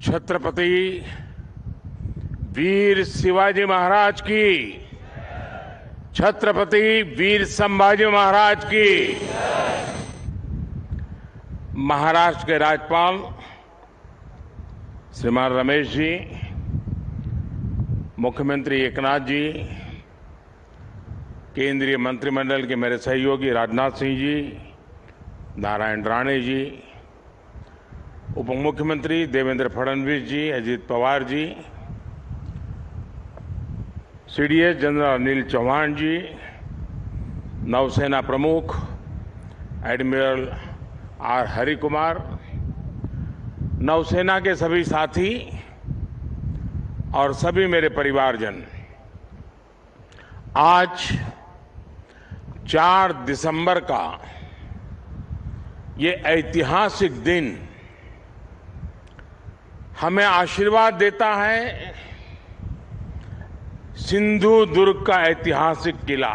छत्रपति वीर शिवाजी महाराज की, छत्रपति वीर संभाजी महाराज की। महाराष्ट्र के राज्यपाल श्रीमान रमेश जी, मुख्यमंत्री एकनाथ जी, केंद्रीय मंत्रिमंडल के मेरे सहयोगी राजनाथ सिंह जी, नारायण राणे जी, उप मुख्यमंत्री देवेंद्र फडणवीस जी, अजित पवार जी, सीडीएस जनरल अनिल चौहान जी, नौसेना प्रमुख एडमिरल आर हरिकुमार, नौसेना के सभी साथी और सभी मेरे परिवारजन, आज 4 दिसंबर का ये ऐतिहासिक दिन हमें आशीर्वाद देता है। सिंधु दुर्ग का ऐतिहासिक किला,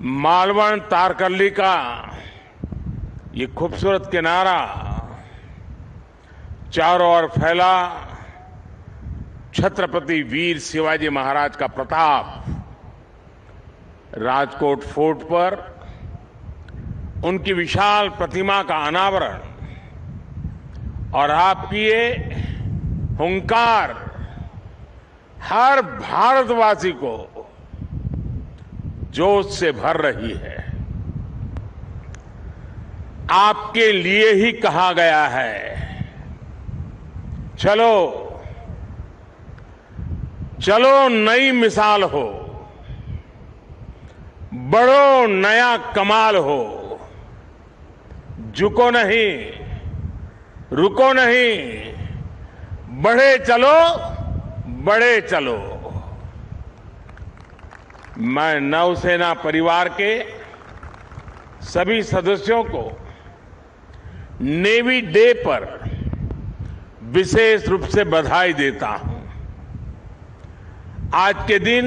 मालवण तारकर्ली का ये खूबसूरत किनारा, चारों ओर फैला छत्रपति वीर शिवाजी महाराज का प्रताप, राजकोट फोर्ट पर उनकी विशाल प्रतिमा का अनावरण और आपकी ये हुंकार हर भारतवासी को जोश से भर रही है। आपके लिए ही कहा गया है, चलो चलो नई मिसाल हो, बढ़ो नया कमाल हो, झुको नहीं, रुको नहीं, बढ़े चलो, बढ़े चलो। मैं नौसेना परिवार के सभी सदस्यों को नेवी डे पर विशेष रूप से बधाई देता हूं। आज के दिन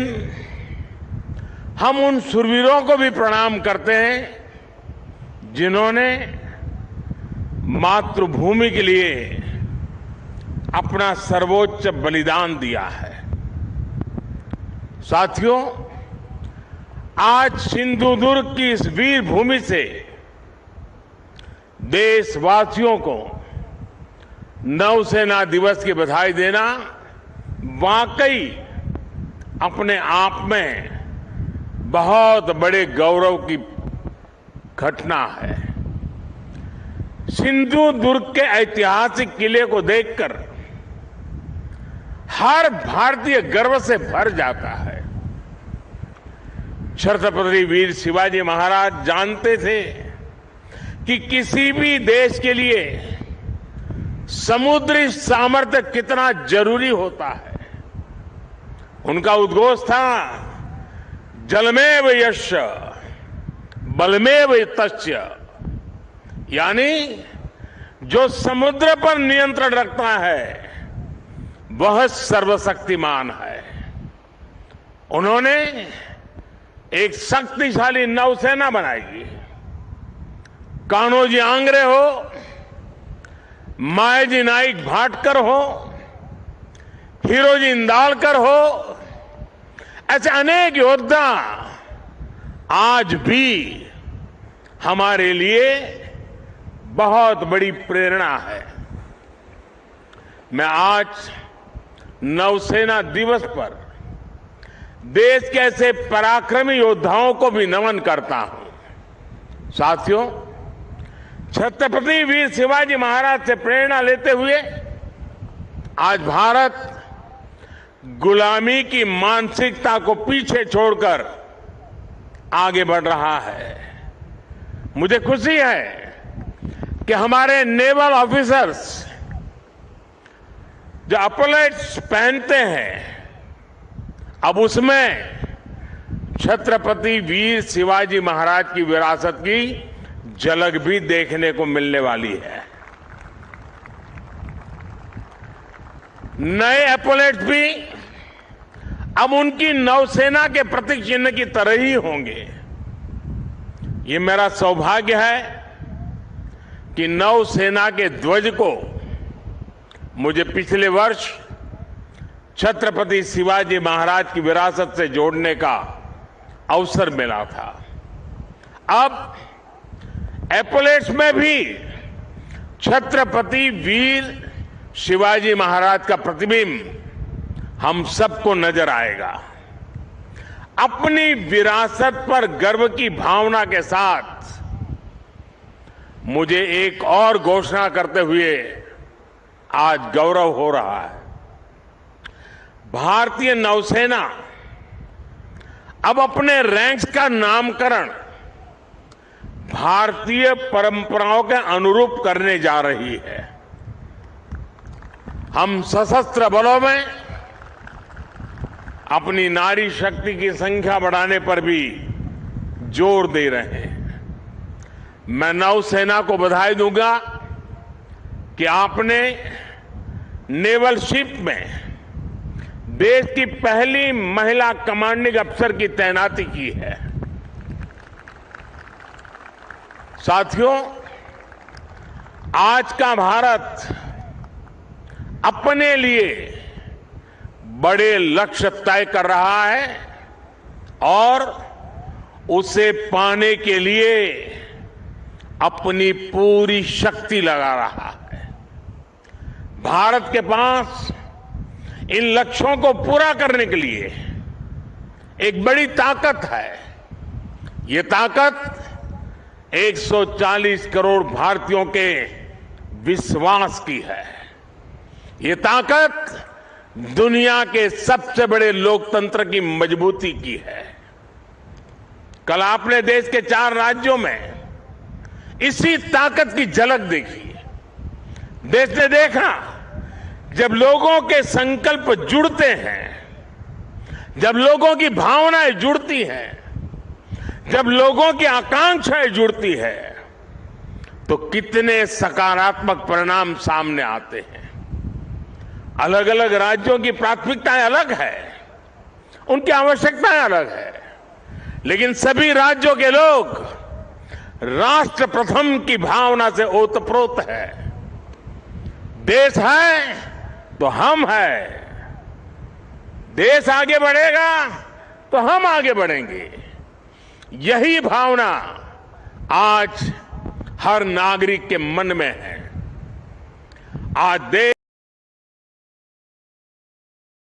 हम उन शूरवीरों को भी प्रणाम करते हैं जिन्होंने मातृभूमि के लिए अपना सर्वोच्च बलिदान दिया है। साथियों, आज सिंधु दुर्ग की इस वीर भूमि से देशवासियों को नौसेना दिवस की बधाई देना वाकई अपने आप में बहुत बड़े गौरव की घटना है। सिंधु दुर्ग के ऐतिहासिक किले को देखकर हर भारतीय गर्व से भर जाता है। छत्रपति वीर शिवाजी महाराज जानते थे कि किसी भी देश के लिए समुद्री सामर्थ्य कितना जरूरी होता है। उनका उद्घोष था, जलमेव यस्य बलमेव तस्य, यानी जो समुद्र पर नियंत्रण रखता है वह सर्वशक्तिमान है। उन्होंने एक शक्तिशाली नौसेना बनाई। कान्होजी आंग्रे हो, मायाजी नाइक भाटकर हो, हीरोजी इंदालकर हो, ऐसे अनेक योद्धा आज भी हमारे लिए बहुत बड़ी प्रेरणा है। मैं आज नौसेना दिवस पर देश के ऐसे पराक्रमी योद्धाओं को भी नमन करता हूं। साथियों, छत्रपति वीर शिवाजी महाराज से प्रेरणा लेते हुए आज भारत गुलामी की मानसिकता को पीछे छोड़कर आगे बढ़ रहा है। मुझे खुशी है कि हमारे नेवल ऑफिसर्स जो अपलेट्स पहनते हैं, अब उसमें छत्रपति वीर शिवाजी महाराज की विरासत की झलक भी देखने को मिलने वाली है। नए एपोलेट्स भी अब उनकी नौसेना के प्रतीक चिन्ह की तरह ही होंगे। ये मेरा सौभाग्य है। कि नौसेना के ध्वज को मुझे पिछले वर्ष छत्रपति शिवाजी महाराज की विरासत से जोड़ने का अवसर मिला था। अब एपोलेट्स में भी छत्रपति वीर शिवाजी महाराज का प्रतिबिंब हम सबको नजर आएगा। अपनी विरासत पर गर्व की भावना के साथ मुझे एक और घोषणा करते हुए आज गौरव हो रहा है। भारतीय नौसेना अब अपने रैंक्स का नामकरण भारतीय परंपराओं के अनुरूप करने जा रही है। हम सशस्त्र बलों में अपनी नारी शक्ति की संख्या बढ़ाने पर भी जोर दे रहे हैं। मैं नौसेना को बधाई दूंगा कि आपने नेवल शिप में देश की पहली महिला कमांडिंग अफसर की तैनाती की है। साथियों, आज का भारत अपने लिए बड़े लक्ष्य तय कर रहा है और उसे पाने के लिए अपनी पूरी शक्ति लगा रहा है। भारत के पास इन लक्ष्यों को पूरा करने के लिए एक बड़ी ताकत है। ये ताकत 140 करोड़ भारतीयों के विश्वास की है। ये ताकत दुनिया के सबसे बड़े लोकतंत्र की मजबूती की है। कल आपने देश के 4 राज्यों में इसी ताकत की झलक देखी। देश ने देखा जब लोगों के संकल्प जुड़ते हैं, जब लोगों की भावनाएं जुड़ती हैं, जब लोगों की आकांक्षाएं जुड़ती है, तो कितने सकारात्मक परिणाम सामने आते हैं। अलग अलग राज्यों की प्राथमिकताएं अलग है, उनकी आवश्यकताएं अलग है, लेकिन सभी राज्यों के लोग राष्ट्र प्रथम की भावना से ओतप्रोत है। देश है तो हम हैं। देश आगे बढ़ेगा तो हम आगे बढ़ेंगे। यही भावना आज हर नागरिक के मन में है। आज देश